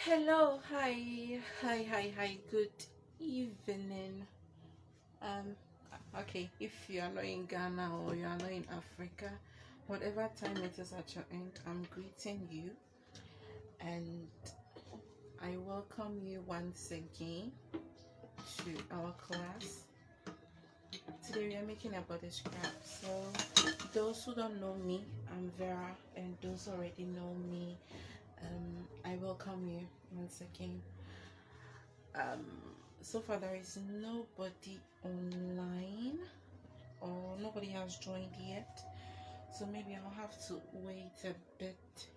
Hello, hi, good evening. Um, okay, if you are not in Ghana or you are not in Africa, whatever time it is at your end, I'm greeting you and I welcome you once again to our class. Today we are making a body scrap. So, those who don't know me, I'm Vera, and those who already know me, I welcome you once again. um so far there is nobody online or nobody has joined yet, so maybe I'll have to wait a bit,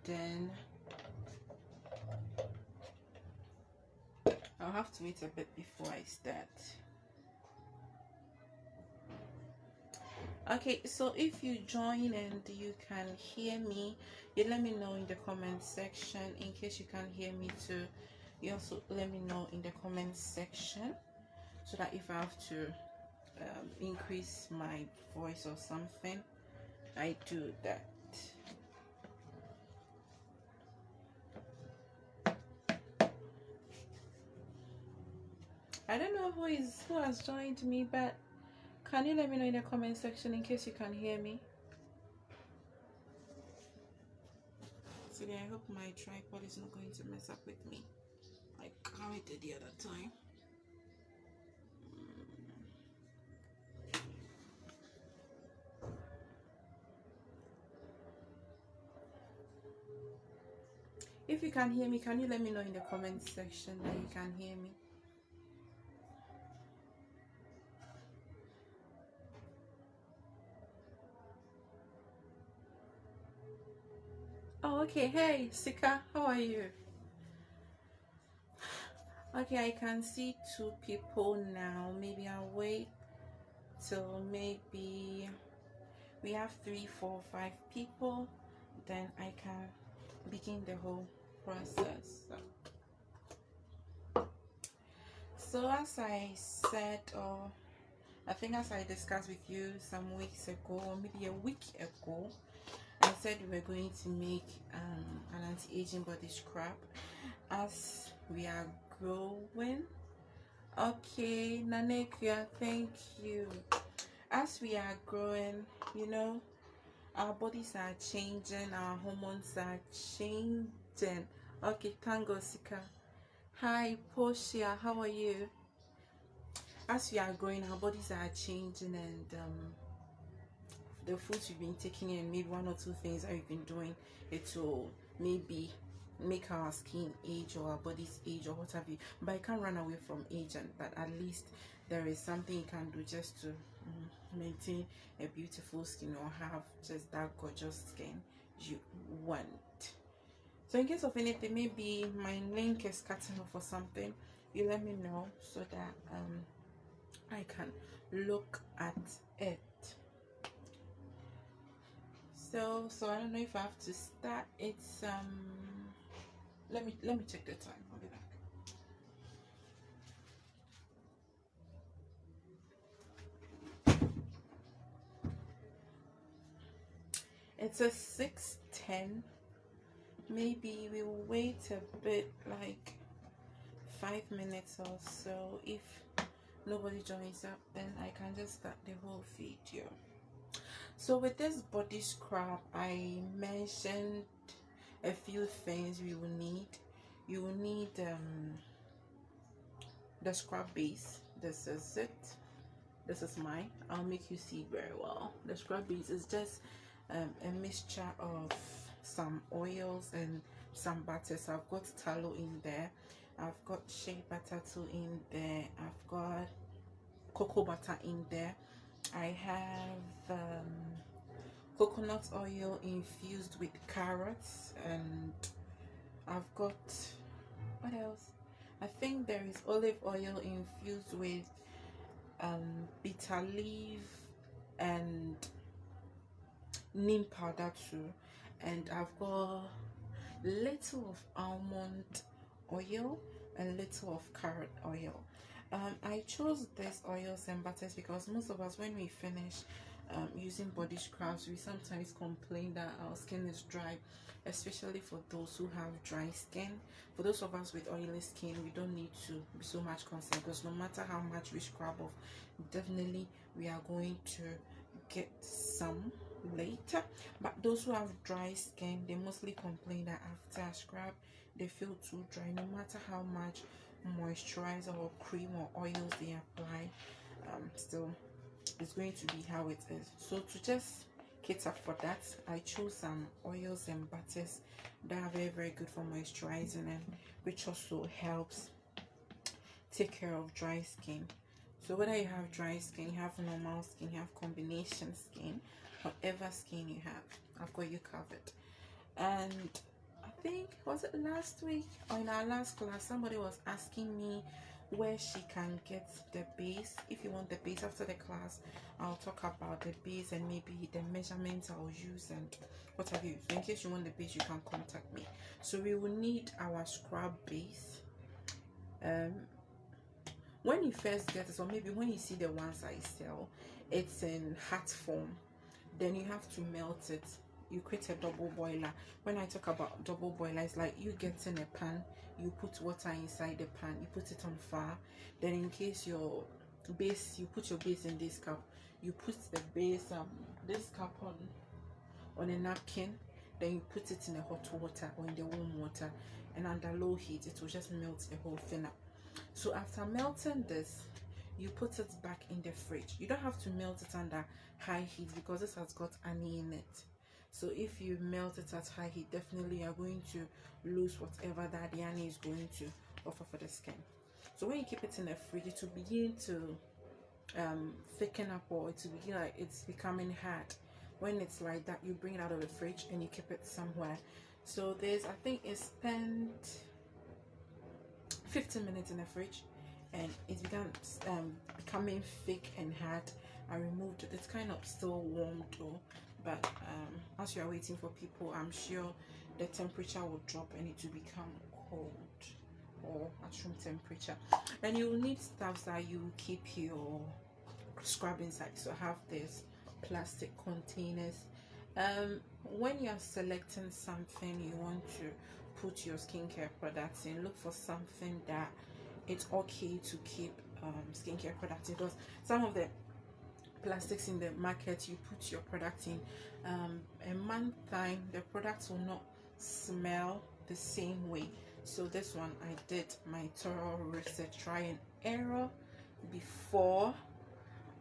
then I'll have to wait a bit before I start. Okay, so if you join and you can hear me, you let me know in the comment section. In case you can't hear me too, you also let me know in the comment section, so that if I have to increase my voice or something, I do that. I don't know who has joined me, but can you let me know in the comment section in case you can hear me? So I hope my tripod is not going to mess up with me like how it did the other time. If you can hear me, can you let me know in the comment section that you can hear me? Oh, okay. Hey, Sika, how are you? Okay, I can see two people now. Maybe I'll wait till maybe we have 3, 4, 5 people, then I can begin the whole process. So as I said, or I think as I discussed with you some weeks ago, or maybe a week ago, I said we were going to make an anti-aging body scrub as we are growing. Okay, Nanekia, thank you. As we are growing, you know, our bodies are changing, our hormones are changing. Okay, Tango Sika. Hi, Portia, how are you? As we are growing, our bodies are changing, and the foods we've been taking in, maybe 1 or 2 things that we've been doing, it will maybe make our skin age or our bodies age or what have you. But I can't run away from age, and but at least there is something you can do just to maintain a beautiful skin or have just that gorgeous skin you want. So in case of anything, maybe my link is cutting off or something, you let me know so that I can look at it. So I don't know if I have to start. It's let me check the time. I'll be back. It's a 6:10. Maybe we'll wait a bit, like 5 minutes or so. If nobody joins up, then I can just start the whole video. So with this body scrub, I mentioned a few things we will need. You will need the scrub base. This is it. This is mine. I'll make you see very well. The scrub base is just a mixture of some oils and some butters. I've got tallow in there, I've got shea butter too in there, I've got cocoa butter in there, I have coconut oil infused with carrots, and I've got, what else, I think there is olive oil infused with bitter leaf and neem powder too, and I've got little of almond oil and little of carrot oil. I chose these oils and butters because most of us, when we finish using body scrubs, we sometimes complain that our skin is dry, especially for those who have dry skin. For those of us with oily skin, we don't need to be so much concerned, because no matter how much we scrub off, definitely we are going to get some later. But those who have dry skin, they mostly complain that after a scrub they feel too dry, no matter how much moisturizer or cream or oils they apply. Still, it's going to be how it is. So to just cater for that, I chose some oils and butters that are very, very good for moisturizing, and which also helps take care of dry skin. So whether you have dry skin, you have normal skin, you have combination skin, whatever skin you have, I've got you covered. And I think, was it last week or in our last class, somebody was asking me where she can get the base. If you want the base after the class, I'll talk about the base and maybe the measurements I'll use and what have you. So in case you want the base, you can contact me. So we will need our scrub base. When you first get it, or maybe when you see the ones I sell, it's in hot form, then you have to melt it. You create a double boiler. When I talk about double boiler, it's like you get in a pan, you put water inside the pan, you put it on fire. Then in case your base, you put your base in this cup, you put the base this cup on a napkin, then you put it in the hot water or in the warm water, and under low heat it will just melt the whole thing up. So after melting this, you put it back in the fridge. You don't have to melt it under high heat because this has got honey in it. So if you melt it at high heat, definitely you're going to lose whatever that the honey is going to offer for the skin. So when you keep it in the fridge, it will begin to thicken up, or it will begin like it's becoming hard. When it's like that, you bring it out of the fridge and you keep it somewhere. So this, I think, is spent 15 minutes in the fridge, and it began becoming thick and hard. I removed it. It's kind of still warm though, but as you are waiting for people, I'm sure the temperature will drop and it will become cold or at room temperature. And you will need stuff that you keep your scrub inside. So I have this plastic containers. When you're selecting something you want to put your skincare products in, look for something that it's okay to keep skincare products in, because some of the plastics in the market, you put your product in a month time, the products will not smell the same way. So this one, I did my thorough research, try and error before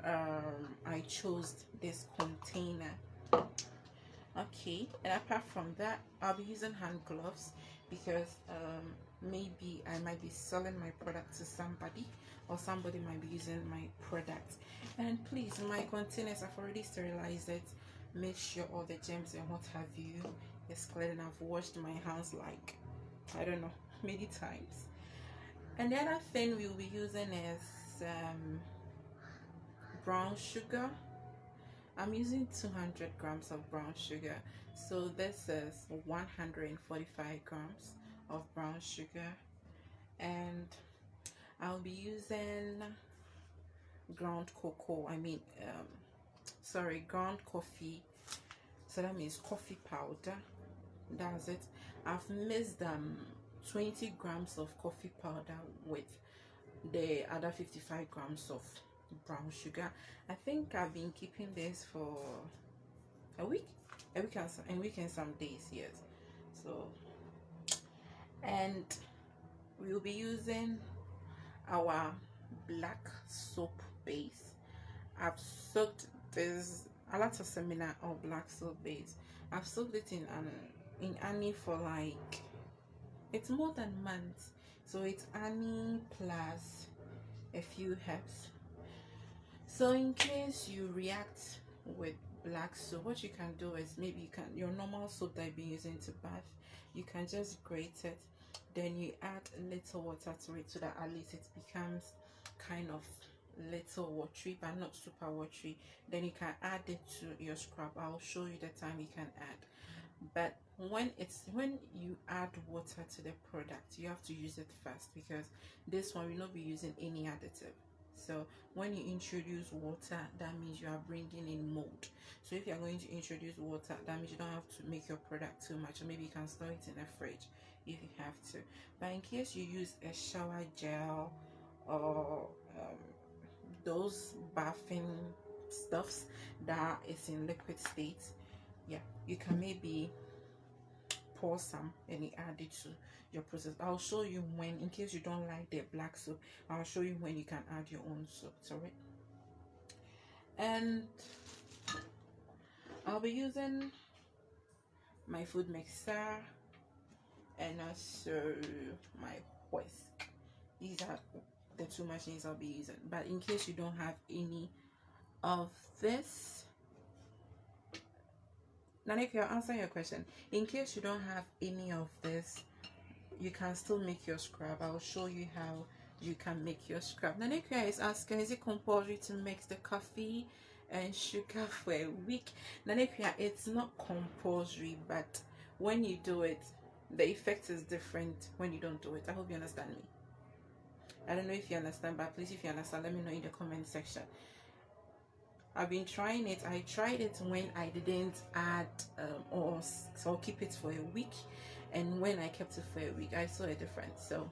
I chose this container. Okay, and apart from that, I'll be using hand gloves because maybe I might be selling my product to somebody, or somebody might be using my product. And please, my containers, I've already sterilized it. Make sure all the germs and what have you is clear, and I've washed my hands like, I don't know, many times. And the other thing we'll be using is brown sugar. I'm using 200 grams of brown sugar. So this is 145 grams of brown sugar. And I'll be using ground cocoa. Ground coffee. So that means coffee powder. That's it. I've mixed 20 grams of coffee powder with the other 55 grams of brown sugar. I think I've been keeping this for a week and some days, yes. So, and we'll be using our black soap base. I've soaked this a lot of seminar or black soap base. I've soaked it in honey for like, it's more than months. So it's honey plus a few herbs. So in case you react with black soap, what you can do is, maybe you can, your normal soap that you've been using to bath, you can just grate it, then you add a little water to it so that at least it becomes kind of little watery but not super watery. Then you can add it to your scrub. I'll show you the time you can add. But when you add water to the product, you have to use it fast, because this one will not be using any additive. So when you introduce water, that means you are bringing in mold. So if you are going to introduce water, that means you don't have to make your product too much, or maybe you can store it in a fridge if you have to. But in case you use a shower gel or those bathing stuffs that is in liquid state, yeah, you can maybe pour some and you add it to your process. I'll show you when, in case you don't like the black soap, I'll show you when you can add your own soap. Sorry. And I'll be using my food mixer and also my whisk. These are the two machines I'll be using. But in case you don't have any of this, Nanik, I'll answer your question. In case you don't have any of this, you can still make your scrub. I'll show you how you can make your scrub. Nanekia is asking, is it compulsory to mix the coffee and sugar for a week? Nanekia, it's not compulsory, but when you do it, the effect is different when you don't do it. I hope you understand me. I don't know if you understand, but please, if you understand, let me know in the comment section. I've been trying it. I tried it when I didn't add so I'll keep it for a week, and when I kept it for a week I saw a difference, so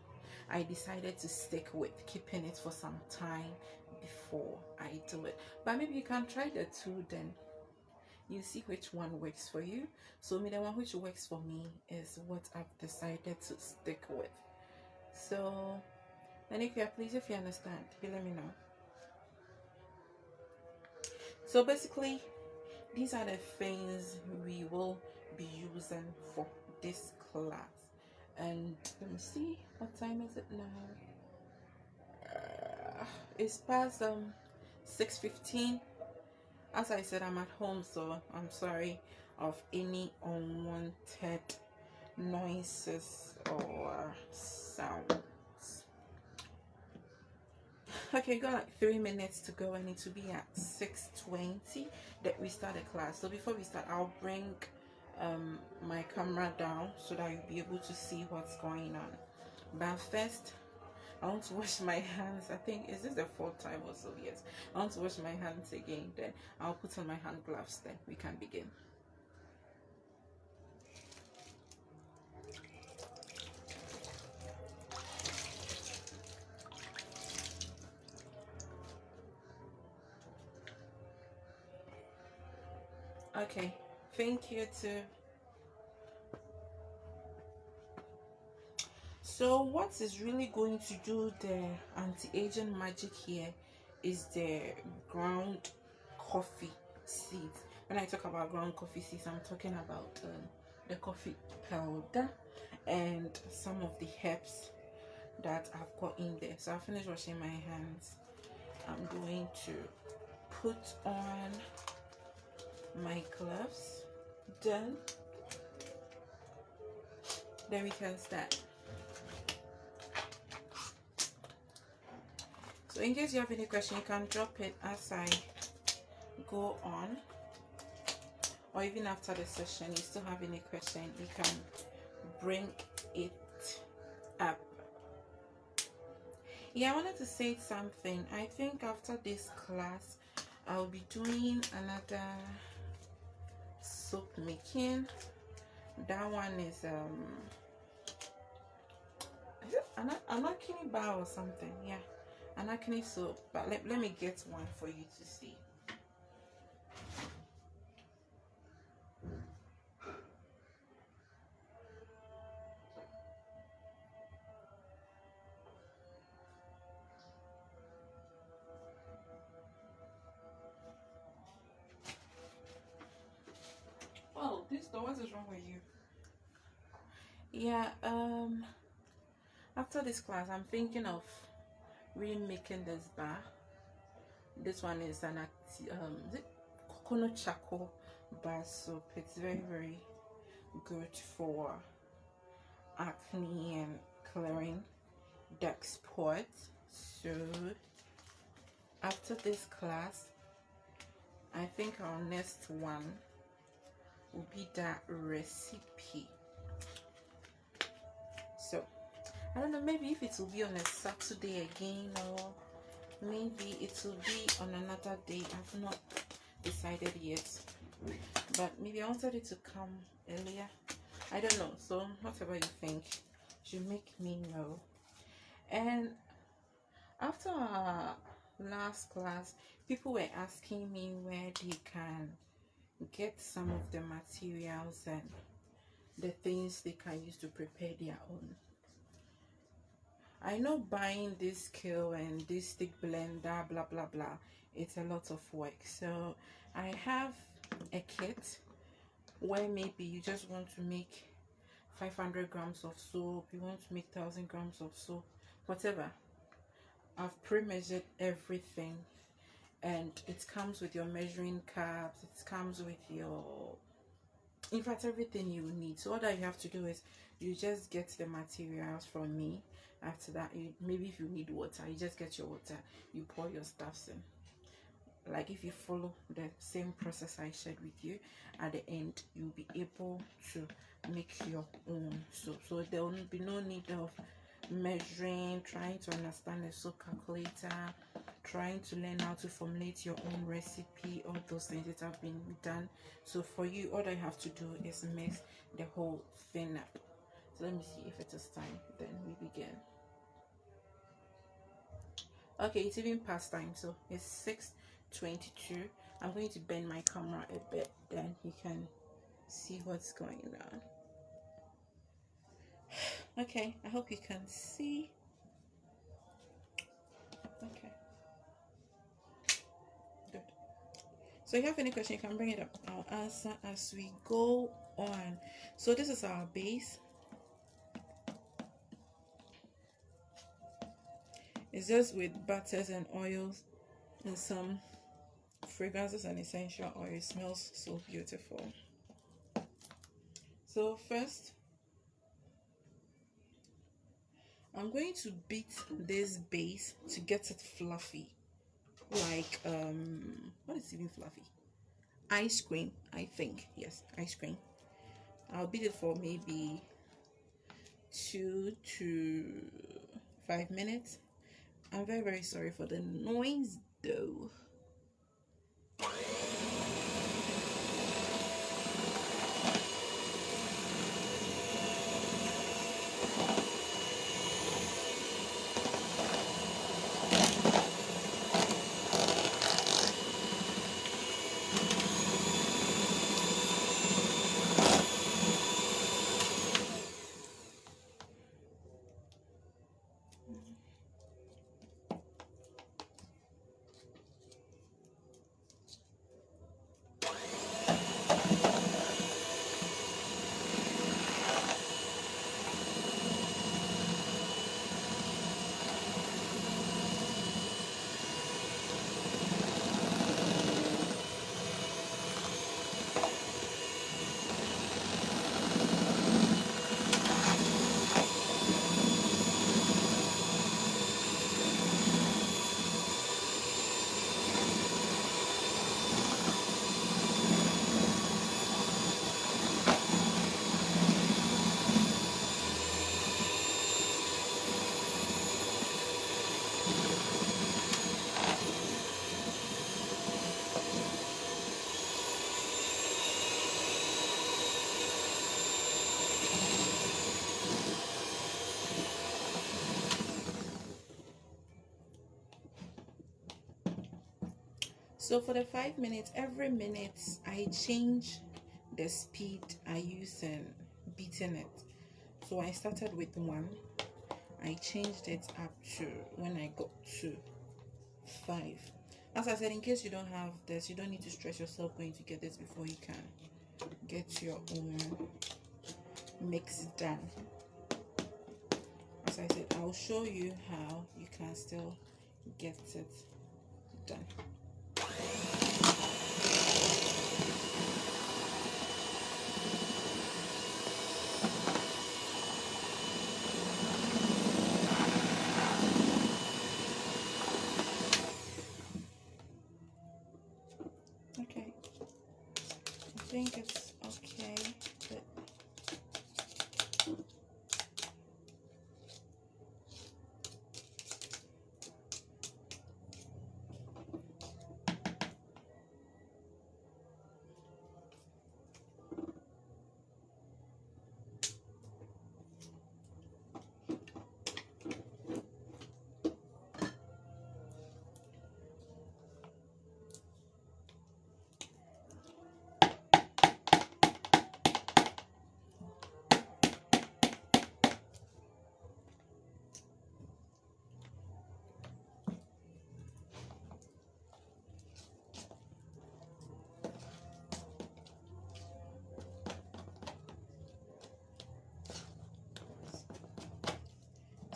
I decided to stick with keeping it for some time before I do it. But maybe you can try the two, then you see which one works for you. So the one which works for me is what I've decided to stick with. So then please, if you understand, you let me know. So basically, these are the things we will be using for this class. And let me see, what time is it now? It's past 6:15. As I said, I'm at home, so I'm sorry of any unwanted noises or sounds. Okay, got like 3 minutes to go. I need to be at 6:20 that we start the class. So before we start, I'll bring my camera down so that you'll be able to see what's going on. But first, I want to wash my hands. I think, is this the 4th time or so? Yes, I want to wash my hands again. Then I'll put on my hand gloves. Then we can begin. Okay, thank you too. So what is really going to do the anti-aging magic here is the ground coffee seeds. When I talk about ground coffee seeds, I'm talking about the coffee powder and some of the herbs that I've got in there. So I'll finish washing my hands. I'm going to put on my gloves. Then we can start. So in case you have any question, you can drop it as I go on, or even after the session you still have any question, you can bring it up. Yeah, I wanted to say something. I think after this class I'll be doing another soap making. That one is Anakini bar or something. Yeah, Anakini soap. But let me get one for you to see. Oh, this door, what is wrong with you? Yeah, after this class I'm thinking of remaking this bar. This one is an coconut charcoal bar soap. It's very good for acne and clearing dark spots. So after this class, I think our next one will be that recipe. So I don't know, maybe if it will be on a Saturday again, or maybe it will be on another day. I've not decided yet, but maybe I wanted it to come earlier. I don't know. So whatever you think, you make me know. And after our last class, people were asking me where they can get some of the materials and the things they can use to prepare their own. I know buying this scale and this stick blender, blah blah blah, it's a lot of work. So I have a kit where maybe you just want to make 500 grams of soap, you want to make 1000 grams of soap, whatever. I've pre-measured everything, and it comes with your measuring cups, it comes with your, in fact, everything you need. So all that you have to do is you just get the materials from me. After that, maybe if you need water, you just get your water, you pour your stuffs in. Like if you follow the same process I shared with you, at the end you'll be able to make your own soap. So there will be no need of measuring, trying to understand the soap calculator, trying to learn how to formulate your own recipe. All those things that have been done. So for you, all that you have to do is mix the whole thing up. So let me see if it is time, then we begin. Okay, it's even past time, so it's 6:22. I'm going to bend my camera a bit, then you can see what's going on. Okay, I hope you can see. Okay, good. So if you have any question, you can bring it up. I'll answer as we go on. So this is our base. It's just with butters and oils and some fragrances and essential oil. It smells so beautiful. So first, I'm going to beat this base to get it fluffy. Like what is even fluffy? Ice cream, I think. Yes, ice cream. I'll beat it for maybe 2 to 5 minutes. I'm very sorry for the noise though. So for the 5 minutes, every minute I change the speed I use in beating it. So I started with 1, I changed it up to, when I got to 5. As I said, in case you don't have this, you don't need to stress yourself going to get this before you can get your own mix done. As I said, I'll show you how you can still get it done. Okay, I think it's okay, but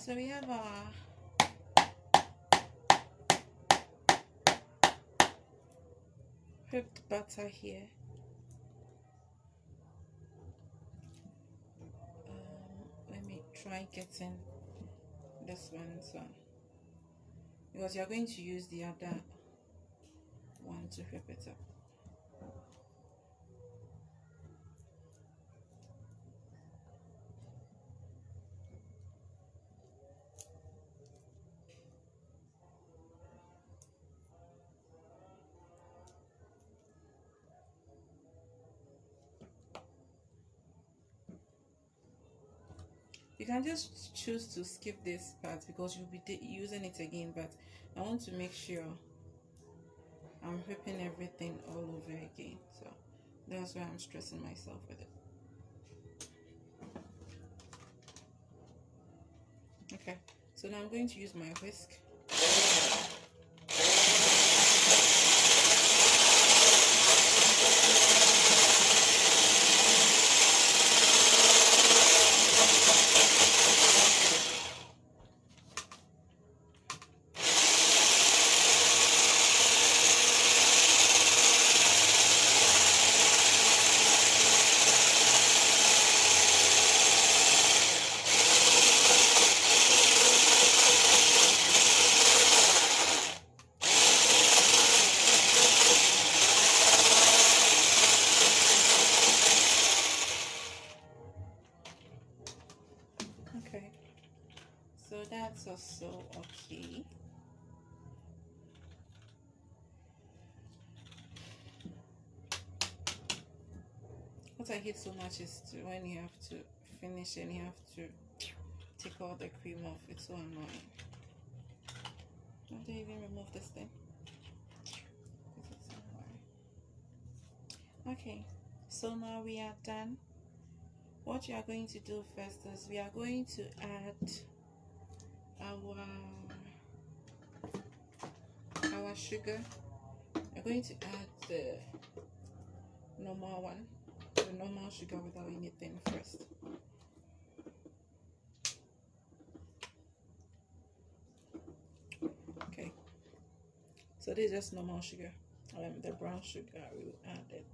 So we have our whipped butter here. Let me try getting this one so, because you're going to use the other one to whip it up. You can just choose to skip this part because you'll be using it again, but I want to make sure I'm whipping everything all over again, so that's why I'm stressing myself with it. Okay, so now I'm going to use my whisk. Okay, so that's also okay. What I hate so much is when you have to finish and you have to take all the cream off. It's so annoying. How do you even remove this thing? Okay, so now we are done. What you are going to do first is we are going to add our sugar. We're going to add the normal one, the normal sugar without anything first. Okay, so this is just normal sugar. The brown sugar, we will add it.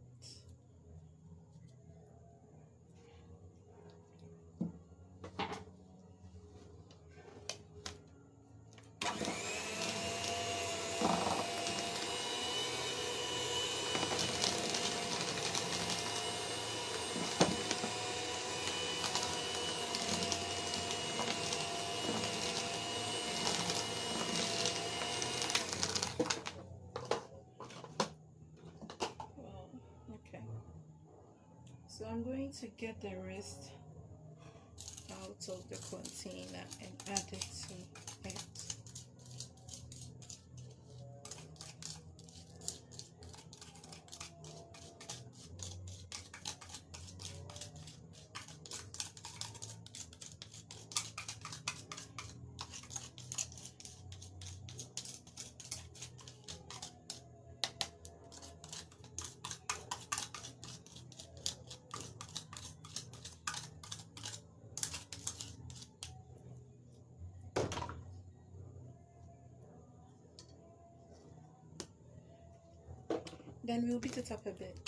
So I'm going to get the rest out of the container and add it to it. Then we'll beat it up a bit.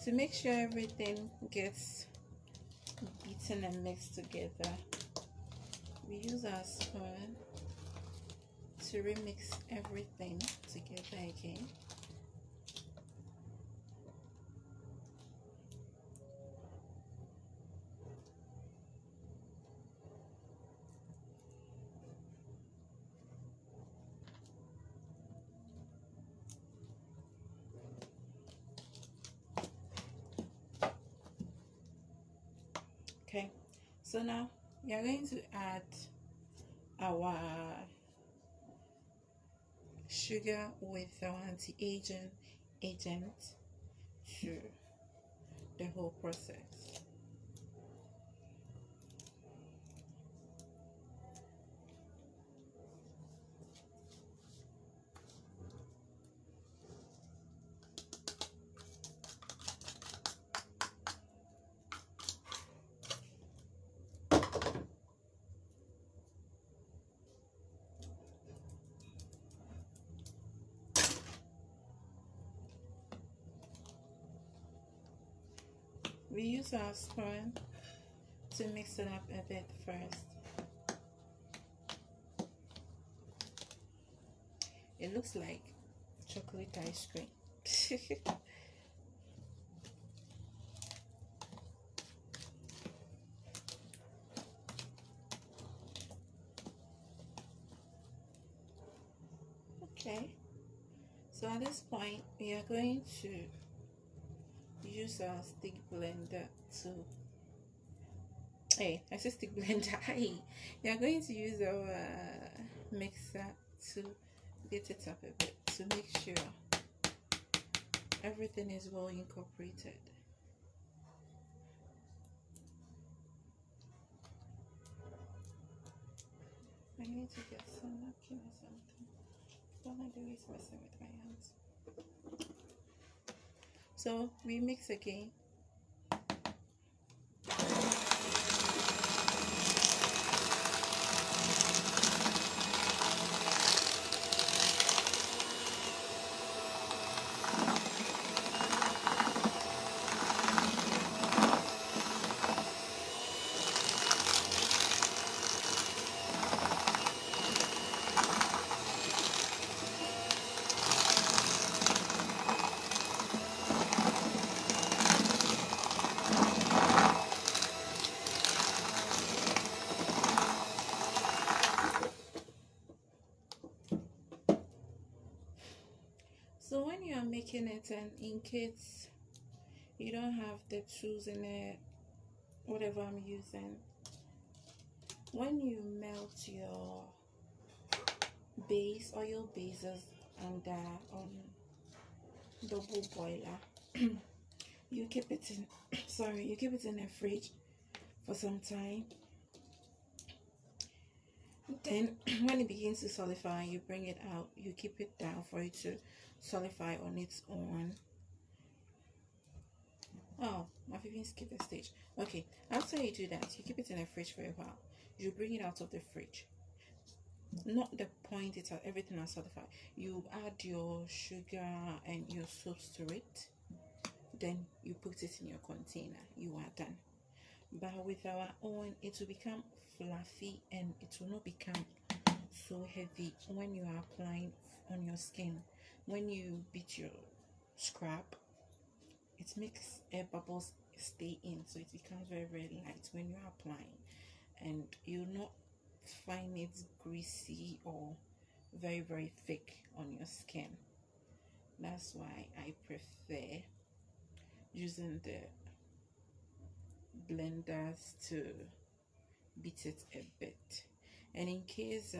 To make sure everything gets beaten and mixed together, we use our spoon to remix everything together again. So now we are going to add our sugar with our anti-aging agent to the whole process. We use our spoon to mix it up a bit first. It looks like chocolate ice cream. Okay, so at this point we are going to use our stick blender to I said stick blender. We are going to use our mixer to get it up a bit to make sure everything is well incorporated. I need to get some napkin or something. Don't like the way it's messing with my hands. So we mix again. So when you are making it, and in case you don't have the tools in it, whatever I'm using, when you melt your oil bases under double boiler, you keep it in you keep it in the fridge for some time. Then when it begins to solidify, you bring it out, you keep it down for it to solidify on its own. Oh, I've even skipped a stage. Okay, after you do that, you keep it in the fridge for a while. You bring it out of the fridge. Not the point it's at everything has solidified. You add your sugar and your soaps to it. Then you put it in your container. You are done. But with our own, it will become fluffy and it will not become so heavy when you are applying on your skin. When you beat your scrub, it makes air bubbles stay in, so it becomes very, very light when you're applying, and you'll not find it greasy or very, very thick on your skin. That's why I prefer using the blenders to beat it a bit. And in case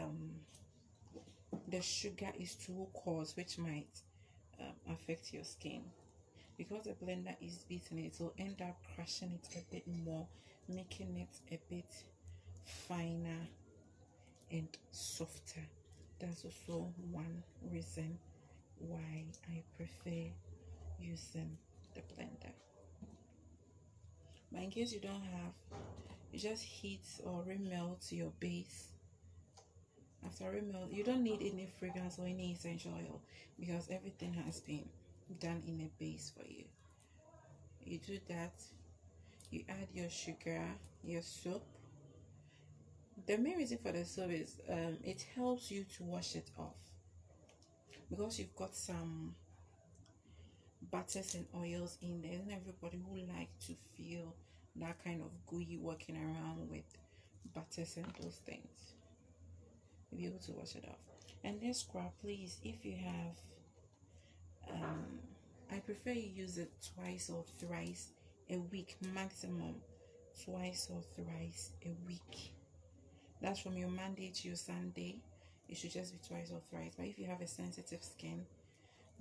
the sugar is too coarse, which might affect your skin, because the blender is beating it, will end up crushing it a bit more, making it a bit finer and softer. That's also one reason why I prefer using the blender. But in case you don't have, you just heat or remelt your base. After remelt, you don't need any fragrance or any essential oil because everything has been done in a base for you. You do that, you add your sugar, your soap. The main reason for the soap is it helps you to wash it off, because you've got some butters and oils in there, and everybody would like to feel that kind of gooey walking around with butters and those things. You'll be able to wash it off. And then scrub, please, if you have I prefer you use it twice or thrice a week maximum, twice or thrice a week. That's from your Monday to your Sunday. It should just be twice or thrice. But if you have a sensitive skin,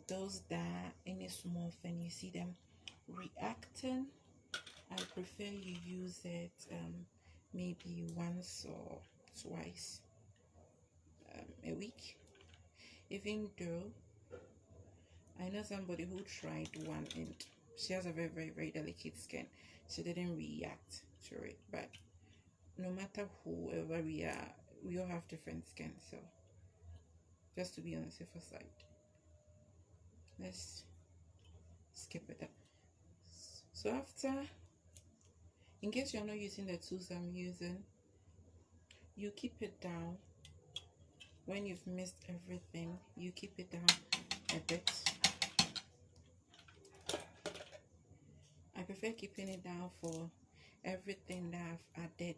those that any small thing you see them reacting, I prefer you use it maybe once or twice a week. Even though I know somebody who tried one and she has a very, very, very delicate skin, she didn't react to it. But no matter whoever we are, we all have different skin. So just to be on the safer side, let's skip it. So after, in case you're not using the tools I'm using, you keep it down. When you've mixed everything, you keep it down a bit. I prefer keeping it down for everything that I've added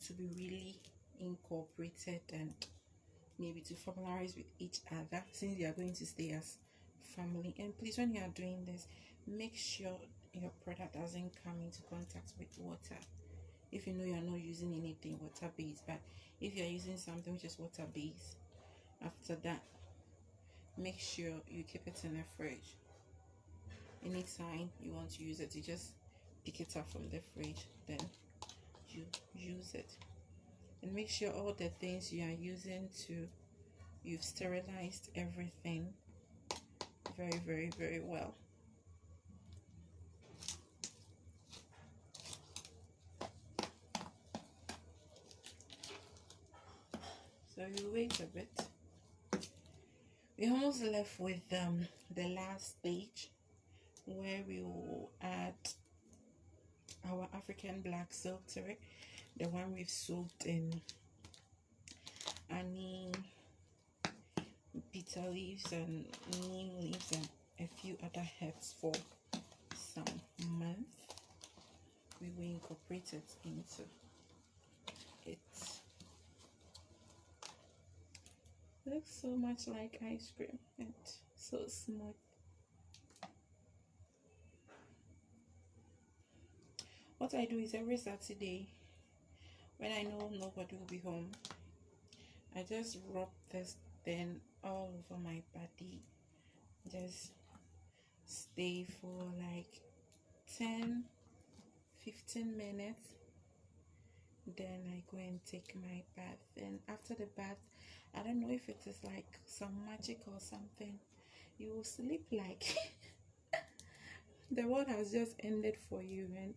to be really incorporated and maybe to familiarize with each other, since you are going to stay as family. And please, when you are doing this, make sure your product doesn't come into contact with water. If you know you are not using anything water based, but if you are using something which is water based, after that, make sure you keep it in the fridge. Anytime you want to use it, you just pick it up from the fridge, then you use it. And make sure all the things you are using you've sterilized everything very, very, very well. So you wait a bit. We almost left with the last stage, where we will add our African black soap to it, the one we've soaked in honey, bitter leaves and neem leaves and a few other herbs for some months. We will incorporate it into it. Looks so much like ice cream and so smooth. What I do is every Saturday, when I know nobody will be home, I just rub this thing all over my body. Just stay for like 10-15 minutes. Then I go and take my bath. And after the bath, I don't know if it is like some magic or something, you will sleep like the world has just ended for you, and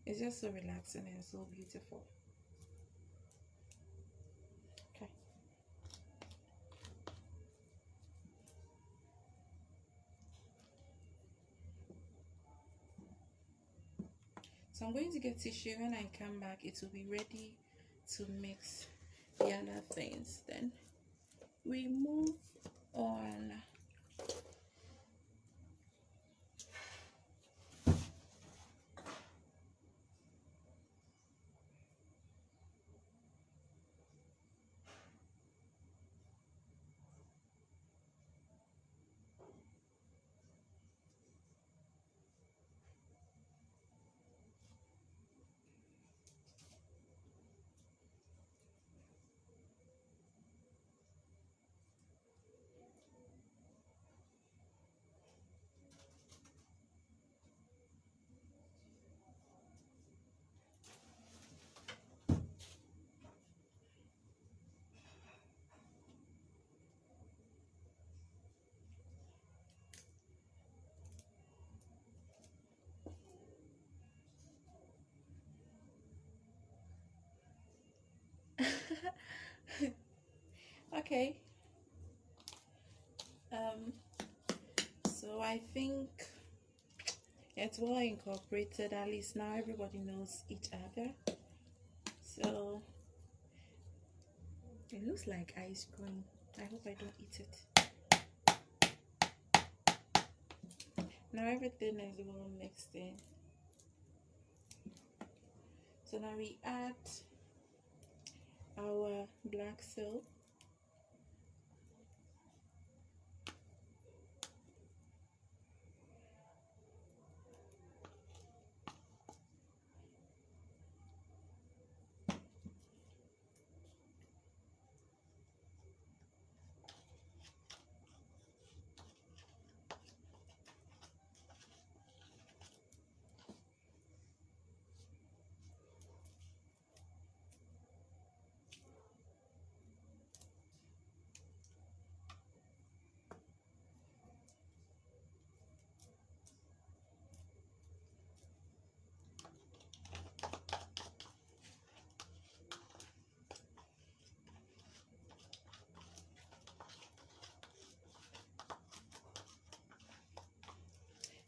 it's just so relaxing and so beautiful. Okay. So I'm going to get tissue. When I come back, it will be ready to mix the other things. Then we move on. Okay. So I think it's well incorporated. At least now everybody knows each other. So it looks like ice cream. I hope I don't eat it. Now everything is well mixed in. So now we add our black soap.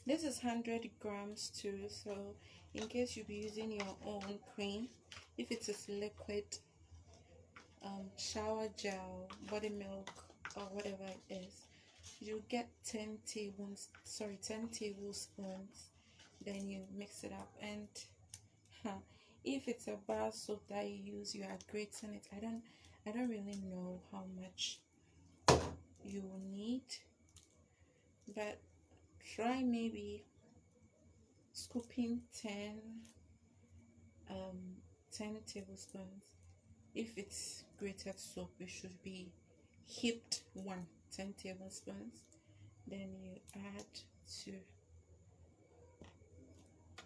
This is 100 grams too, so in case you be using your own cream, if it is liquid, shower gel, buttermilk, or whatever it is, you get 10 tablespoons. Then you mix it up, and if it's a bar soap that you use, you are grating it. I don't really know how much you need, but try maybe scooping 10 tablespoons. If it's grated soap, it should be heaped 10 tablespoons. Then you add to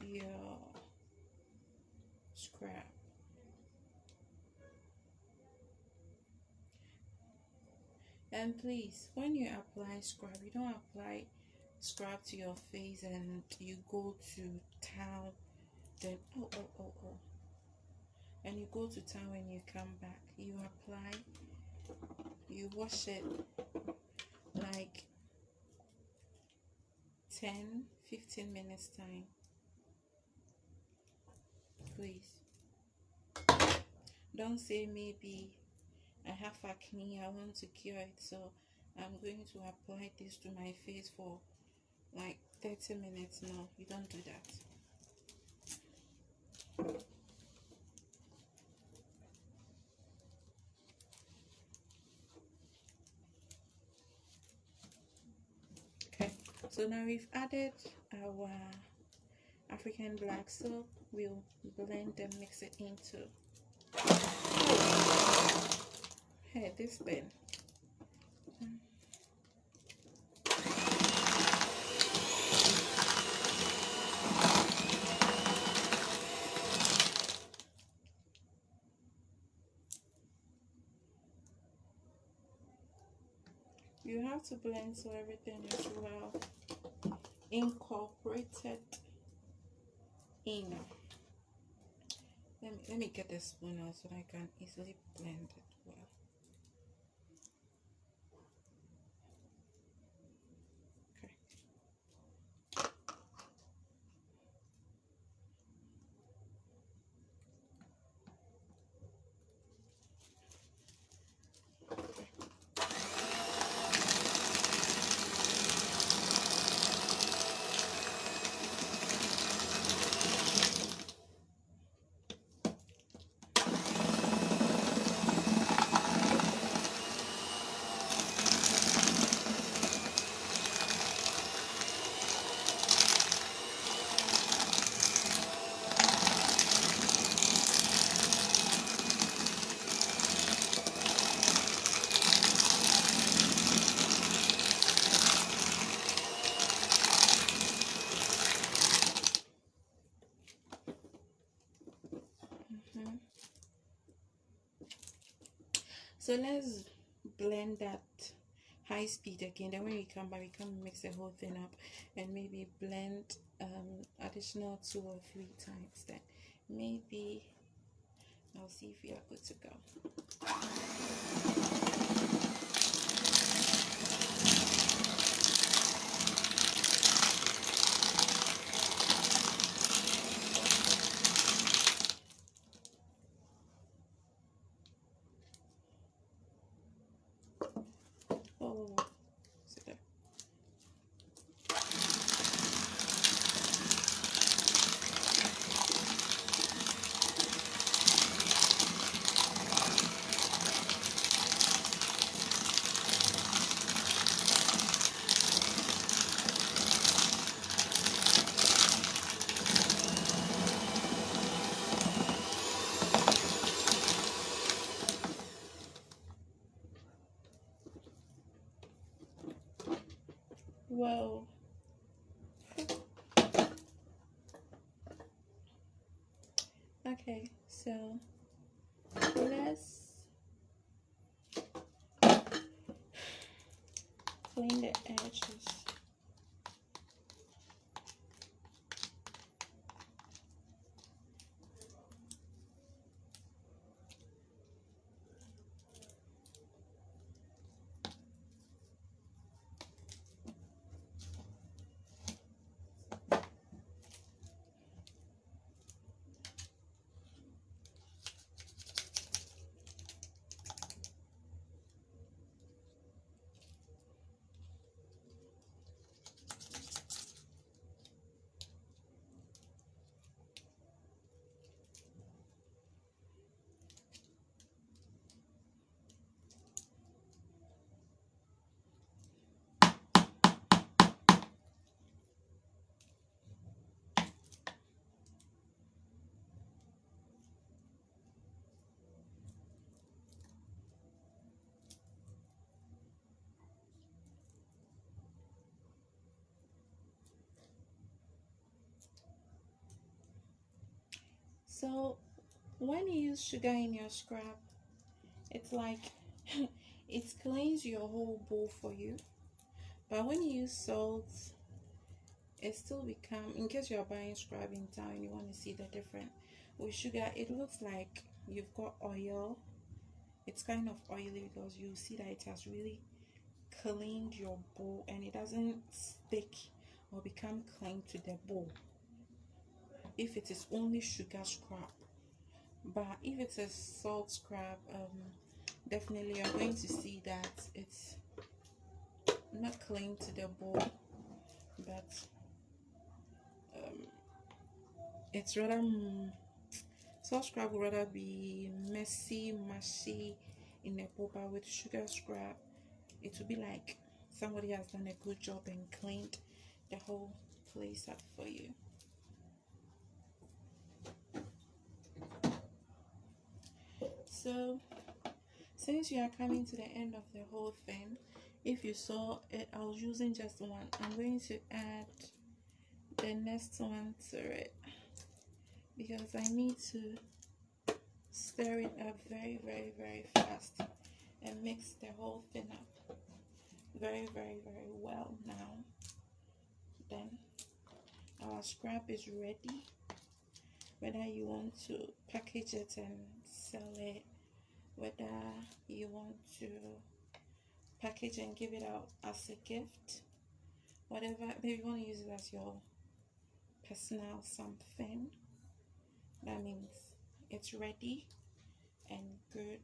your scrub. And please, when you apply scrub, you don't apply scrub to your face and you go to town. Then and you go to town when you come back. You apply, you wash it like 10-15 minutes time. Please don't say maybe I have acne, I want to cure it, so I'm going to apply this to my face for like 30 minutes. No, you don't do that. Okay, so now we've added our African black soap. We'll blend and mix it into, hey, this pen. You have to blend so everything is well incorporated in. Let me get the spoon out so I can easily blend it well. So let's blend that high speed again. Then when we come back, we can mix the whole thing up and maybe blend additional 2 or 3 times. Then maybe I'll see if we are good to go. Well, okay, so let's clean the edges. So when you use sugar in your scrub, it's like it cleans your whole bowl for you. But when you use salt, it still become, in case you're buying scrub in town and you want to see the difference, with sugar it looks like you've got oil. It's kind of oily because you see that it has really cleaned your bowl and it doesn't stick or become clean to the bowl if it is only sugar scrub. But if it's a salt scrub, definitely you're going to see that it's not clean to the bowl, but um, it's rather salt scrub would rather be messy, mushy in a bowl. But with sugar scrub, it will be like somebody has done a good job and cleaned the whole place up for you. So since you are coming to the end of the whole thing, if you saw it, I was using just one. I'm going to add the next one to it because I need to stir it up very, very, very fast and mix the whole thing up very, very, very well. Now then our scrub is ready. Whether you want to package it and sell it, whether you want to package and give it out as a gift, whatever, maybe you want to use it as your personal something, that means it's ready and good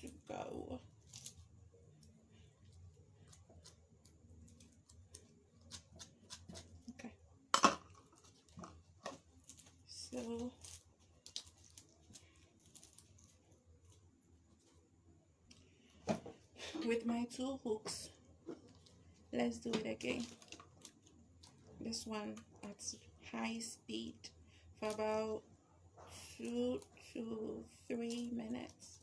to go. Okay, so with my two hooks, let's do it again. This one at high speed for about 2 to 3 minutes.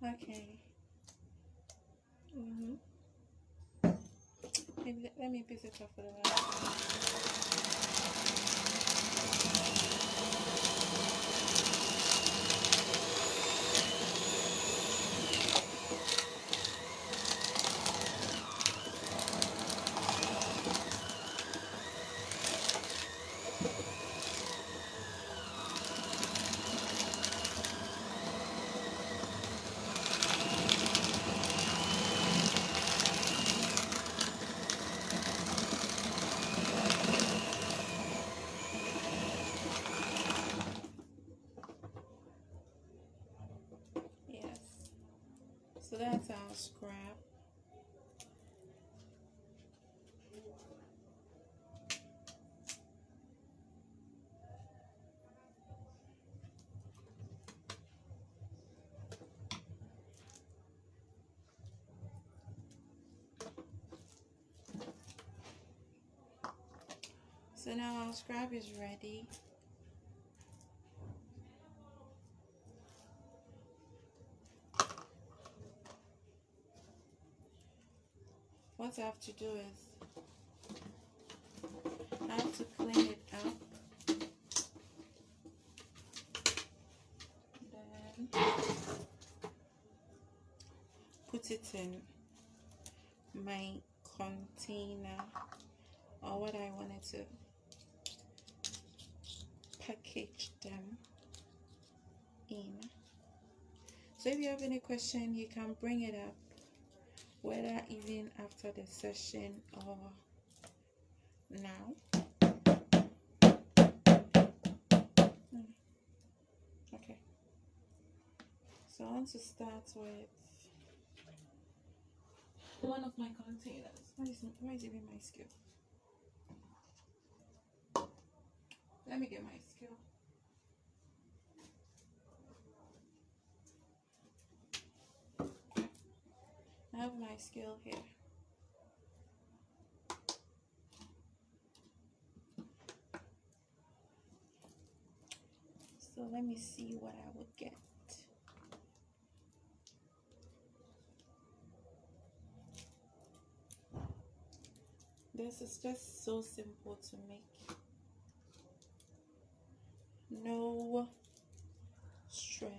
Okay. Maybe let me piece it off for the last time. Yes. So that's our scrap. So now our scrub is ready. What I have to do is I have to clean it up it in my container, or what I wanted to package them in. So if you have any question, you can bring it up, whether even after the session or now. Okay, so I want to start with one of my containers. Why is even my scale? Let me get my scale. I have my scale here. So let me see what I would get. This is just so simple to make. No stress.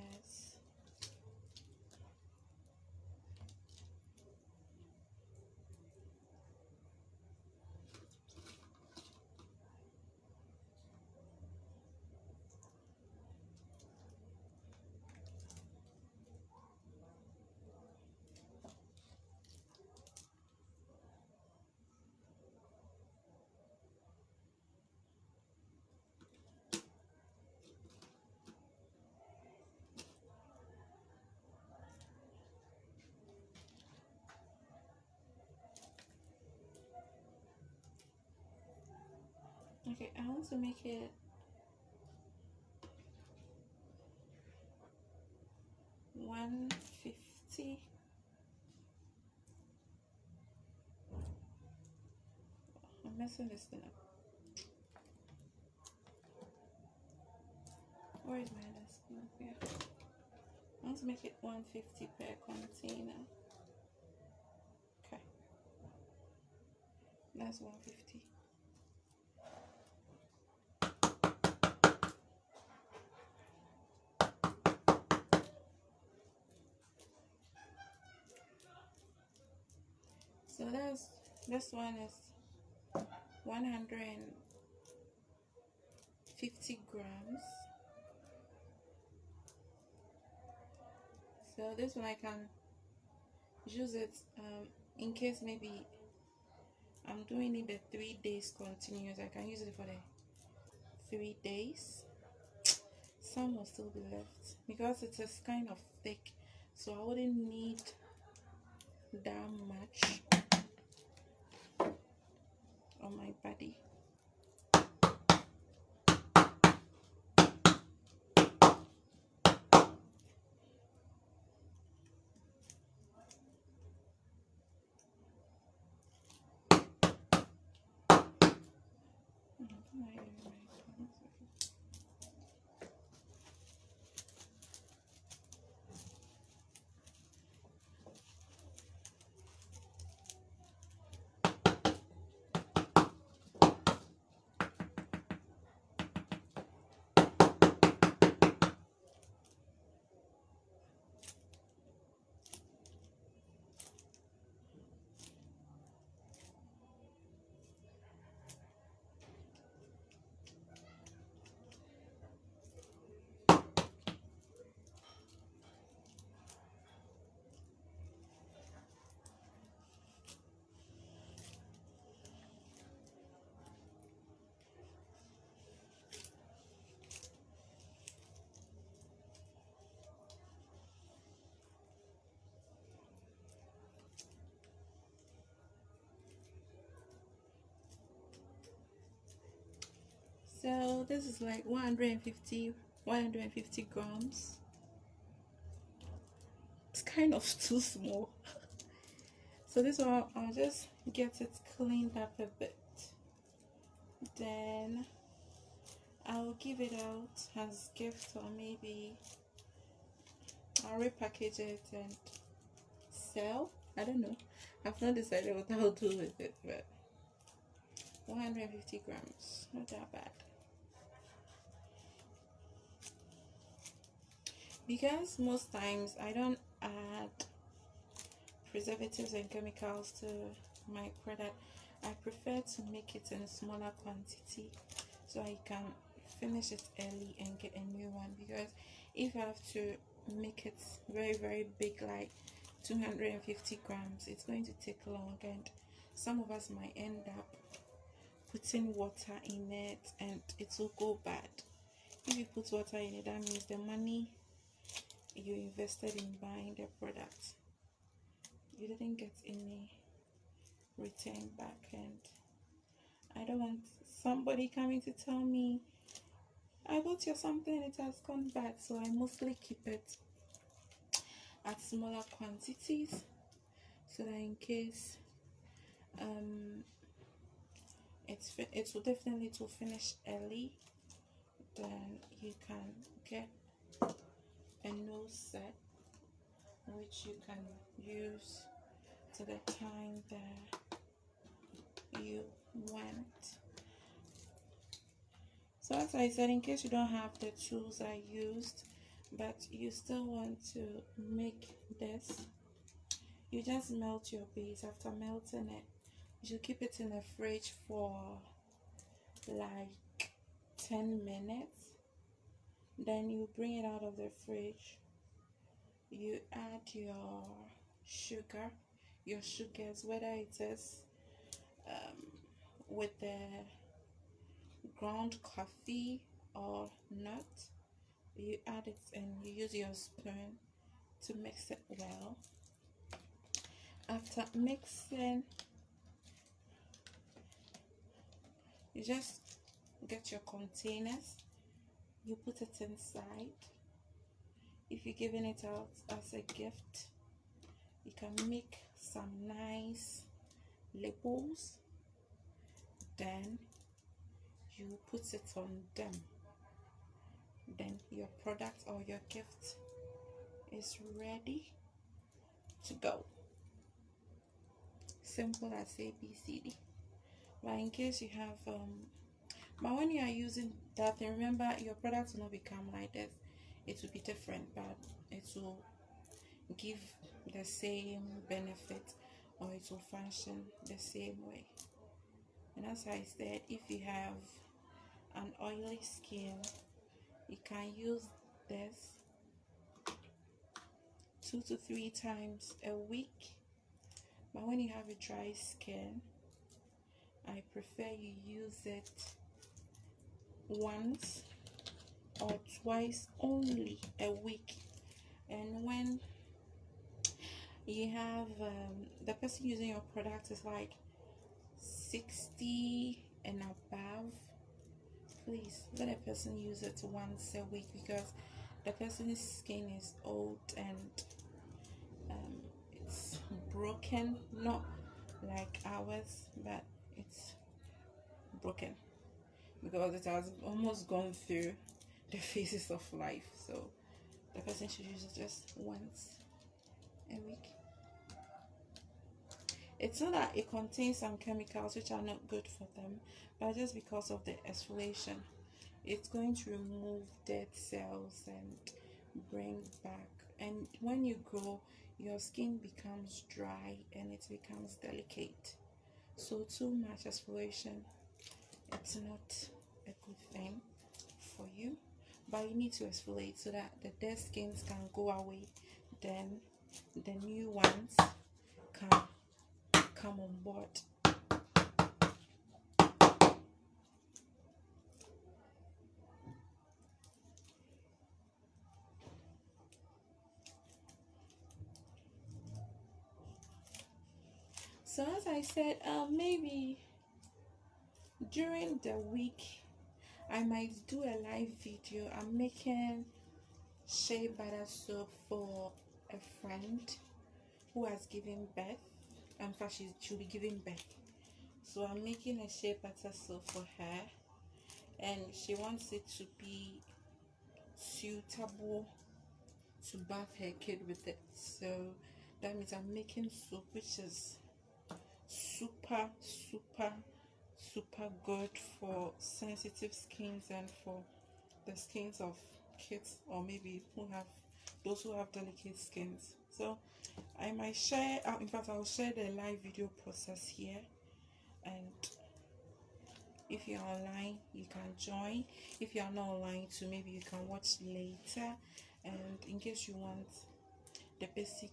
Okay, I want to make it 150. I'm messing this thing up. Where is my other spoon? Here. I want to make it 150 per container. Okay, that's 150. So this one is 150 grams. So this one I can use it in case maybe I'm doing it the 3 days continuous. I can use it for the 3 days. Some will still be left because it is kind of thick, so I wouldn't need that much on my body. So this is like 150 grams. It's kind of too small. So this one I'll just get it cleaned up a bit, then I'll give it out as gift, or maybe I'll repackage it and sell. I don't know, I've not decided what I'll do with it, but 150 grams, not that bad. Because most times I don't add preservatives and chemicals to my product, I prefer to make it in a smaller quantity so I can finish it early and get a new one. Because if I have to make it very big, like 250 grams, it's going to take long, and some of us might end up putting water in it and it will go bad. If you put water in it, that means the money you invested in buying the product, you didn't get any return back. And I don't want somebody coming to tell me, I bought you something, it has gone bad. So I mostly keep it at smaller quantities, so that in case it will definitely to finish early, then you can get a nose set which you can use to the time that you want. So as I said, in case you don't have the tools I used but you still want to make this, you just melt your base. After melting it, you should keep it in the fridge for like 10 minutes. Then you bring it out of the fridge, you add your sugar, your sugars, whether it is with the ground coffee or not. You add it and you use your spoon to mix it well. After mixing, you just get your containers, you put it inside. If you're giving it out as a gift, you can make some nice labels, then you put it on them. Then your product or your gift is ready to go. Simple as ABCD. But in case you have but when you are using that, remember your product will not become like this. It will be different, but it will give the same benefit, or it will function the same way. And as I said, if you have an oily skin, you can use this 2 to 3 times a week. But when you have a dry skin, I prefer you use it once or twice only a week. And when you have the person using your product is like 60 and above, please let a person use it once a week, because the person's skin is old and it's broken, not like ours, but it's broken because it has almost gone through the phases of life. So the person should use it just once a week. It's not that it contains some chemicals which are not good for them, but just because of the exfoliation, it's going to remove dead cells and bring back. And when you grow, your skin becomes dry and it becomes delicate. So too much exfoliation, it's not a good thing for you. But you need to exfoliate so that the dead skins can go away, then the new ones can come on board. So as I said, maybe during the week I might do a live video. I'm making shea butter soap for a friend who has given birth. In fact, she'll be giving birth. So I'm making a shea butter soap for her, and she wants it to be suitable to bath her kid with it. So that means I'm making soap which is super good for sensitive skins and for the skins of kids, or maybe those who have delicate skins. So I might share, in fact I'll share the live video process here, and if you're online you can join. If you're not online too, maybe you can watch later. And in case you want the basic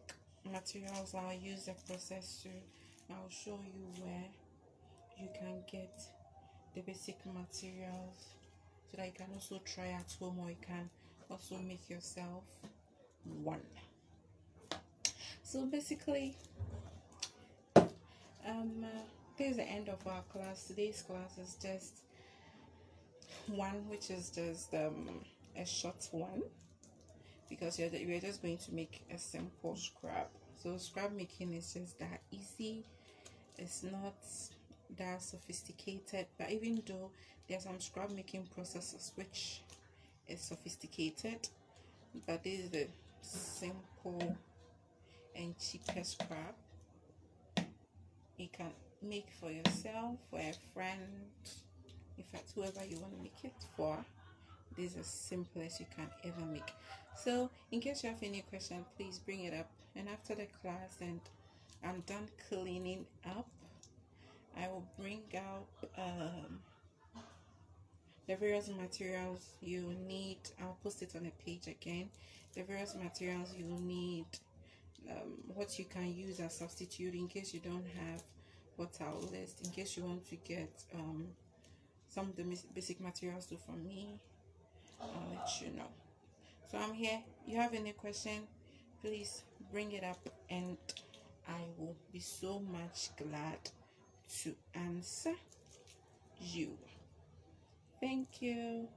materials I'll use the process to, I'll show you where you can get the basic materials so that you can also try at home, or you can also make yourself one. So basically this is the end of our class. Today's class is just one, which is just a short one, because we're just going to make a simple scrap. So scrap making is just that easy. It's not that sophisticated, but even though there's some scrap making processes which is sophisticated, but this is the simple and cheapest scrap you can make for yourself, for a friend, in fact whoever you want to make it for. This is as simple as you can ever make. So in case you have any question, please bring it up, and after the class and I'm done cleaning up, I will bring out the various materials you need. I'll post it on the page again, the various materials you need, what you can use as substitute in case you don't have what I'll list, in case you want to get some of the basic materials too from me. I'll let you know. So I'm here. You have any question, please bring it up, and I will be so much glad to answer you. Thank you.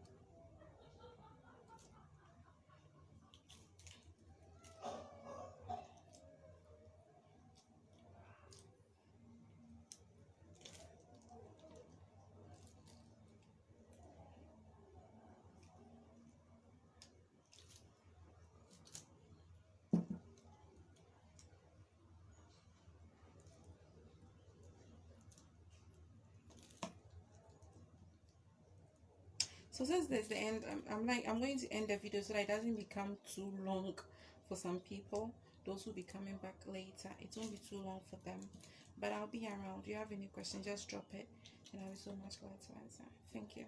So since there's the end, I'm going to end the video so that it doesn't become too long for some people. Those who be coming back later, it won't be too long for them, but I'll be around. If you have any questions, just drop it, and I'll be so much glad to answer. Thank you.